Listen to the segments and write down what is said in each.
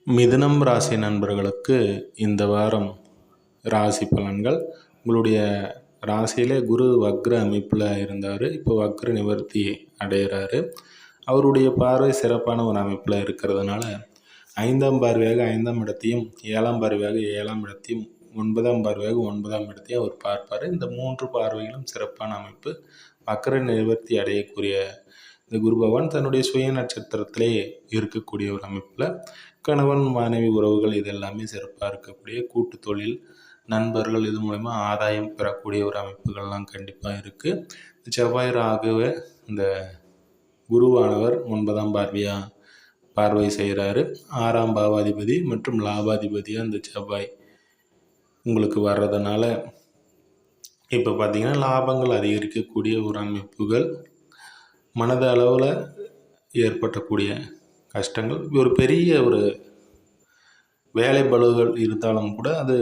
மிதுனம் ராசி நண்பர்களுக்கு இந்த வாரம் ராசி பலன்கள். உங்களுடைய ராசியிலே குரு வக்ர அமைப்பில் இருந்தார். இப்போ வக்ர நிவர்த்தி அடைகிறாரு. அவருடைய பார்வை சிறப்பான ஒரு அமைப்பில் இருக்கிறதுனால 5ஆம் பார்வையாக 5ஆம் இடத்தையும் 7ஆம் பார்வையாக 7ஆம் இடத்தையும் 9ஆம் பார்வையாக 9ஆம் இடத்தையும் அவர் பார்ப்பார். இந்த 3 பார்வைகளும் சிறப்பான அமைப்பு. வக்ர நிவர்த்தி அடையக்கூடிய இந்த குரு பகவான் தன்னுடைய சுய நட்சத்திரத்திலே இருக்கக்கூடிய ஒரு அமைப்பில் கணவன் மனைவி உறவுகள் இது எல்லாமே சிறப்பாக இருக்கக்கூடிய கூட்டு தொழில் நண்பர்கள் இது மூலமா ஆதாயம் பெறக்கூடிய ஒரு அமைப்புகள்லாம் கண்டிப்பாக இருக்குது. செவ்வாய் ராகுவை இந்த குருவானவர் 9ஆம் பார்வை செய்கிறாரு. 6ஆம் பாவாதிபதி மற்றும் லாபாதிபதியாக இந்த செவ்வாய் உங்களுக்கு வர்றதுனால இப்போ பார்த்தீங்கன்னா லாபங்கள் அதிகரிக்கக்கூடிய ஒரு அமைப்புகள், மனத அளவில் ஏற்பட்டக்கூடிய கஷ்டங்கள், ஒரு பெரிய ஒரு வேலை பளுகள் இருந்தாலும் கூட அது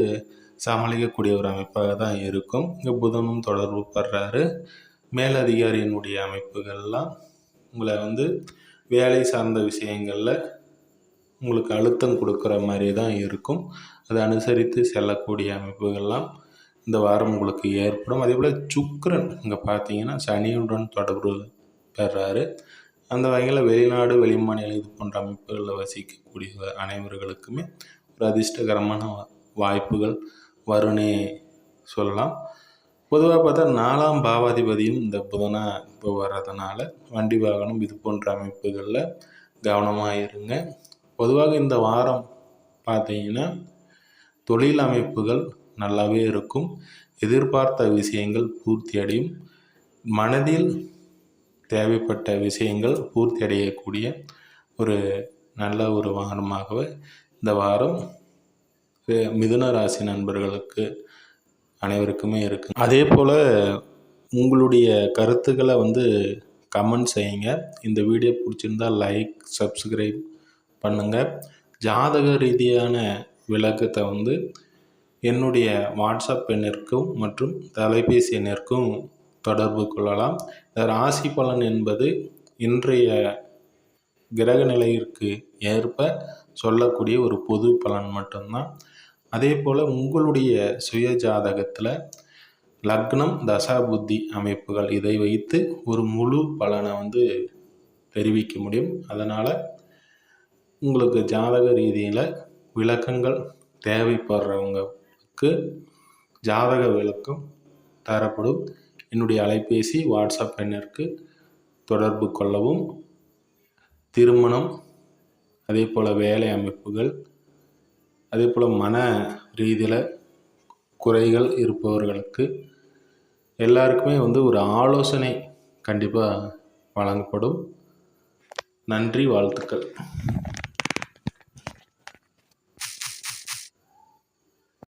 சமாளிக்கக்கூடிய ஒரு அமைப்பாக தான் இருக்கும். இங்கே புதனும் தொடர்பு படுறாரு. மேலதிகாரியினுடைய அமைப்புகள்லாம் உங்களை வேலை சார்ந்த விஷயங்களில் உங்களுக்கு அழுத்தம் கொடுக்குற மாதிரி தான் இருக்கும். அதை அனுசரித்து செல்லக்கூடிய அமைப்புகள்லாம் இந்த வாரம் உங்களுக்கு ஏற்படும். அதே போல் சுக்கிரன் இங்கே பார்த்தீங்கன்னா சனியுடன் தொடர்பு பெறாரு. அந்த வகையில் வெளிநாடு வெளிமாநில இது போன்ற அமைப்புகளில் வசிக்கக்கூடிய அனைவர்களுக்குமே ஒரு அதிர்ஷ்டகரமான வாய்ப்புகள் வரும்னே சொல்லலாம். பொதுவாக பார்த்தா 4ஆம் பாவாதிபதியும் இந்த புதனாக இப்போ வர்றதுனால வண்டி வாகனம் இது போன்ற அமைப்புகளில் கவனமாக இருங்க. பொதுவாக இந்த வாரம் பார்த்தீங்கன்னா தொழில் அமைப்புகள் நல்லாவே இருக்கும். எதிர்பார்த்த விஷயங்கள் பூர்த்தி அடையும். மனதில் தேவைப்பட்ட விஷயங்கள் பூர்த்தி அடையக்கூடிய ஒரு நல்ல ஒரு வாரமாகவே இந்த வாரம் மிதுன ராசி நண்பர்களுக்கு அனைவருக்குமே இருக்குது. அதே போல் உங்களுடைய கருத்துக்களை கமெண்ட் செய்யுங்க. இந்த வீடியோ பிடிச்சிருந்தால் லைக் சப்ஸ்கிரைப் பண்ணுங்கள். ஜாதக ரீதியான விளக்கத்தை என்னுடைய வாட்ஸ்அப் எண்ணிற்கும் மற்றும் தொலைபேசி எண்ணிற்கும் தொடர்பு கொள்ளலாம். இந்த ராசி பலன் என்பது இன்றைய கிரக நிலையிற்கு ஏற்ப சொல்லக்கூடிய ஒரு பொது பலன் மட்டும்தான். அதே போல் உங்களுடைய சுய ஜாதகத்தில் லக்னம் தசா புத்தி அமைப்புகள் இதை வைத்து ஒரு முழு பலனை தெரிவிக்க முடியும். அதனால் உங்களுக்கு ஜாதக ரீதியில் விளக்கங்கள் தேவைப்படுறவங்களுக்கு ஜாதக விளக்கம் தரப்படும். என்னுடைய அலைபேசி வாட்ஸ்அப் எண்ணிற்கு தொடர்பு கொள்ளவும். திருமணம், அதே போல் வேலை அமைப்புகள், அதே போல் மன ரீதியில் குறைகள் இருப்பவர்களுக்கு எல்லாருக்குமே ஒரு ஆலோசனை கண்டிப்பாக வழங்கப்படும். நன்றி, வாழ்த்துக்கள்.